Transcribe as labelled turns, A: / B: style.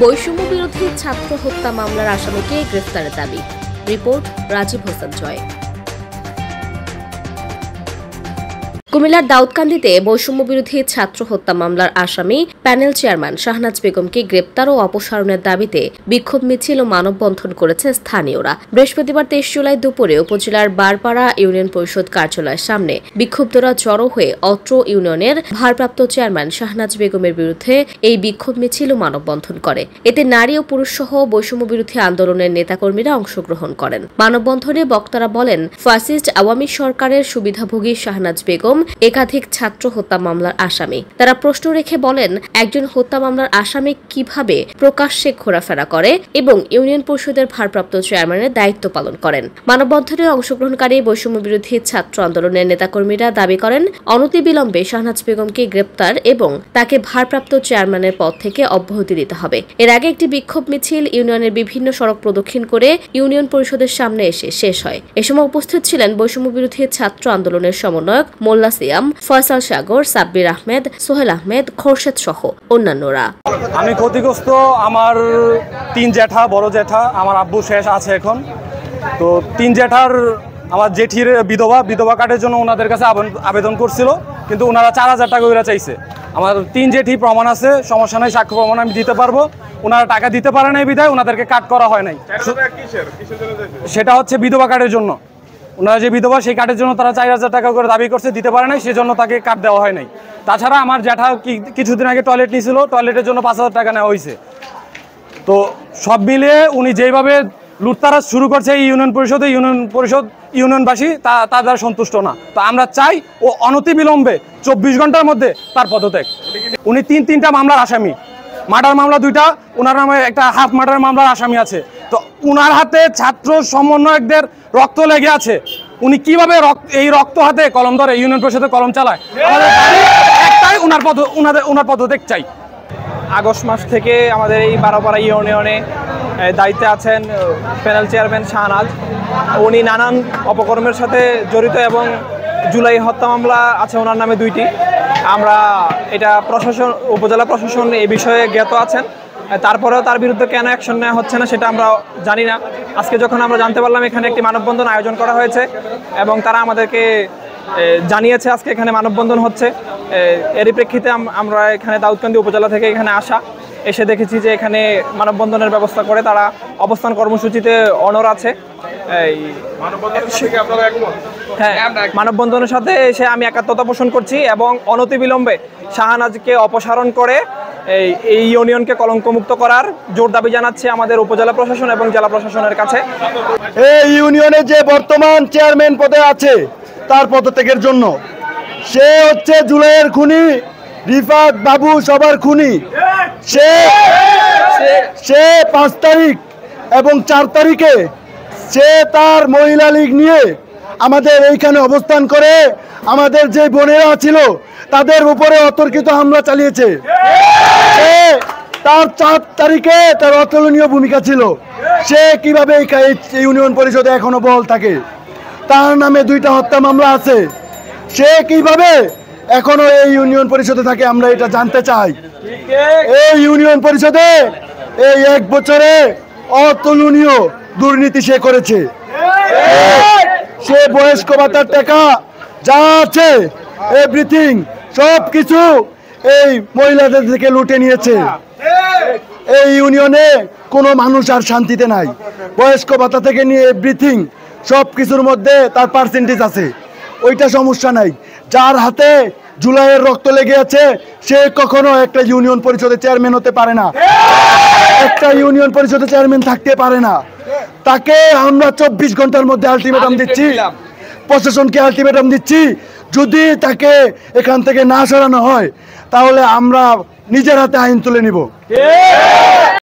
A: বৈষম্য বিরোধী ছাত্র হত্যা মামলার আসামিকে গ্রেফতারের দাবি। রিপোর্ট রাজীব হোসেন জয়। কুমিল্লার দাউদকান্দিতে বৈষম্য বিরোধী ছাত্র হত্যা মামলার আসামি প্যানেল চেয়ারম্যান শাহনাজ বেগমকে গ্রেপ্তার ও অপসারণের দাবিতে বিক্ষোভ মিছিল ও মানববন্ধন করেছে স্থানীয়রা। বৃহস্পতিবার 23 জুলাই দুপুরে উপজেলার বারপাড়া ইউনিয়ন পরিষদ কার্যালয়ের সামনে বিক্ষুব্ধরা জড়ো হয়ে অত্র ইউনিয়নের ভারপ্রাপ্ত চেয়ারম্যান শাহনাজ বেগমের বিরুদ্ধে এই বিক্ষোভ মিছিল ও মানববন্ধন করে। এতে নারী ও পুরুষ সহ বৈষম্য বিরোধী আন্দোলনের নেতাকর্মীরা অংশগ্রহণ করেন। মানববন্ধনে বক্তারা বলেন, ফ্যাসিস্ট আওয়ামী সরকারের সুবিধাভোগী শাহনাজ বেগম একাধিক ছাত্র হত্যা মামলার আসামি। তারা প্রশ্ন রেখে বলেন, একজন হত্যা মামলার আসামি কিভাবে প্রকাশ্যে ঘোরাফেরা করে এবং ইউনিয়ন পরিষদের ভারপ্রাপ্ত চেয়ারম্যানের দায়িত্ব পালন করেন। মানববন্ধনে অংশগ্রহণকারী বৈষম্য বিরোধী ছাত্র আন্দোলনের নেতাকর্মীরা দাবি করেন, অনতিবিলম্বে শাহনাজ বেগমকে গ্রেপ্তার এবং তাকে ভারপ্রাপ্ত চেয়ারম্যানের পদ থেকে অব্যাহতি দিতে হবে। এর আগে একটি বিক্ষোভ মিছিল ইউনিয়নের বিভিন্ন সড়ক প্রদক্ষিণ করে ইউনিয়ন পরিষদের সামনে এসে শেষ হয়। এ সময় উপস্থিত ছিলেন বৈষম্য বিরোধী ছাত্র আন্দোলনের সমন্বয়ক মোল্লা সিয়াম, ফয়সাল সাগর, সাব্বির আহমেদ, সোহেল আহমেদ, খোরশেদ সহ অন্যান্যরা।
B: আমি ক্ষতিগ্রস্ত, আমার 3 জ্যাঠা, বড় জ্যাঠা, আমার আব্বু শেষ আছে এখন। তো 3 জ্যাঠার আমার জেঠির বিধবা কার্ডের জন্য ওনাদের কাছে আবেদন করছিল, কিন্তু ওনারা 4000 টাকা করে চাইছে। আমার 3 জেঠি প্রমাণ আছে, সমস্যা নাই, সাক্ষ্য প্রমাণ আমি দিতে পারবো। ওনারা টাকা দিতে পারে নাই বিধায় ওনাদেরকে কাট করা হয় নাই। সেটা হচ্ছে বিধবা কার্ডের জন্য। ওনারা যে বিধবা, সেই কার্ডের জন্য তারা 4000 টাকা করে দাবি করছে, দিতে পারে নাই, সেজন্য তাকে কার্ড দেওয়া হয় নাই। তাছাড়া আমার জ্যাঠা কিছুদিন আগে টয়লেট নিয়েছিল, টয়লেটের জন্য 5000 টাকা নেওয়া হয়েছে। তো সব মিলিয়ে উনি যেভাবে লুটতারাজ শুরু করছে এই ইউনিয়ন ইউনিয়নবাসী তার দ্বারা সন্তুষ্ট না। তো আমরা চাই ও অনতিবিলম্বে 24 ঘন্টার মধ্যে তার পদত্যাগ। উনি 3টা মামলার আসামি, মার্ডার মামলা 2টা, ওনার নামে একটা হাফ মার্ডার মামলার আসামি আছে। তো উনার হাতে ছাত্র সমন্বয়কদের রক্ত লেগে আছে। উনি কিভাবে এই রক্ত হাতে কলম ধরে ইউনিয়ন পরিষদে কলম চালায়? আমাদের একটাই, ওনার পদত্যাগ চাই।
C: আগস্ট মাস থেকে আমাদের এই বারোপাড়া ইউনিয়নে দায়িত্বে আছেন প্যানেল চেয়ারম্যান শাহনাজ। উনি নানান অপকর্মের সাথে জড়িত এবং জুলাই হত্যা মামলা আছে ওনার নামে 2টি। আমরা এটা উপজেলা প্রশাসন এই বিষয়ে জ্ঞাত আছেন, তারপরেও তার বিরুদ্ধে কেন অ্যাকশন নেওয়া হচ্ছে না সেটা আমরা জানি না। আজকে যখন আমরা জানতে পারলাম এখানে একটি মানববন্ধন আয়োজন করা হয়েছে এবং তারা আমাদেরকে জানিয়েছে আজকে এখানে মানববন্ধন হচ্ছে, এরই প্রেক্ষিতে আমরা এখানে দাউদকান্দি উপজেলা থেকে এখানে এসে দেখেছি যে এখানে মানববন্ধনের ব্যবস্থা করে তারা অবস্থান কর্মসূচিতে অনড় আছে। হ্যাঁ, মানববন্ধনের সাথে এসে আমি একাত্মতা পোষণ করছি এবং অনতিবিলম্বে শাহনাজকে অপসারণ করে এই ইউনিয়নকে কলঙ্কমুক্ত করার জোর দাবি জানাচ্ছে আমাদের উপজেলা প্রশাসন এবং জেলা প্রশাসনের কাছে।
D: এই ইউনিয়নে যে বর্তমান চেয়ারম্যান পদে আছে তার পদত্যাগের জন্য। সে হচ্ছে জুলাইয়ের খুনি, রিফাত বাবু সবার খুনি। সে 5 তারিখ এবং 4 তারিখে সে তার মহিলা লীগ নিয়ে আমাদের এইখানে অবস্থান করে আমাদের যে বোনেরা ছিল তাদের উপরে অতর্কিত হামলা চালিয়েছে। তার 4 তারিখে তার অতুলনীয় ভূমিকা ছিল। সে কিভাবে এই ইউনিয়ন পরিষদে এখনো বহাল থাকে? তার নামে 2টা হত্যা মামলা আছে। সে কিভাবে এখনো এই ইউনিয়ন পরিষদে থাকে আমরা এটা জানতে চাই। এই ইউনিয়ন পরিষদে এই 1 বছরে অতুলনীয় দুর্নীতি সে করেছে। সে বয়স্ক ভাতার টাকা যা আছে এভরিথিং সব কিছু এই মহিলাদের থেকে লুটে নিয়েছে। এই ইউনিয়নে কোনো মানুষ আর শান্তিতে নাই। বয়স্ক ভাতা থেকে নিয়ে এভরিথিং সব কিছুর মধ্যে তার পার্সেন্টেজ আছে, ওইটা সমস্যা নাই। যার হাতে জুলাইয়ের রক্ত লেগে আছে সে কখনো একটা ইউনিয়ন পরিষদের চেয়ারম্যান হতে পারে না, একটা ইউনিয়ন পরিষদের চেয়ারম্যান থাকতে পারে না। তাকে আমরা 24 ঘন্টার মধ্যে আলটিমেটাম দিচ্ছি, প্রশাসনকে আলটিমেটাম দিচ্ছি। যদি তাকে এখান থেকে না সরানো হয় তাহলে আমরা নিজের হাতে আইন তুলে নিব।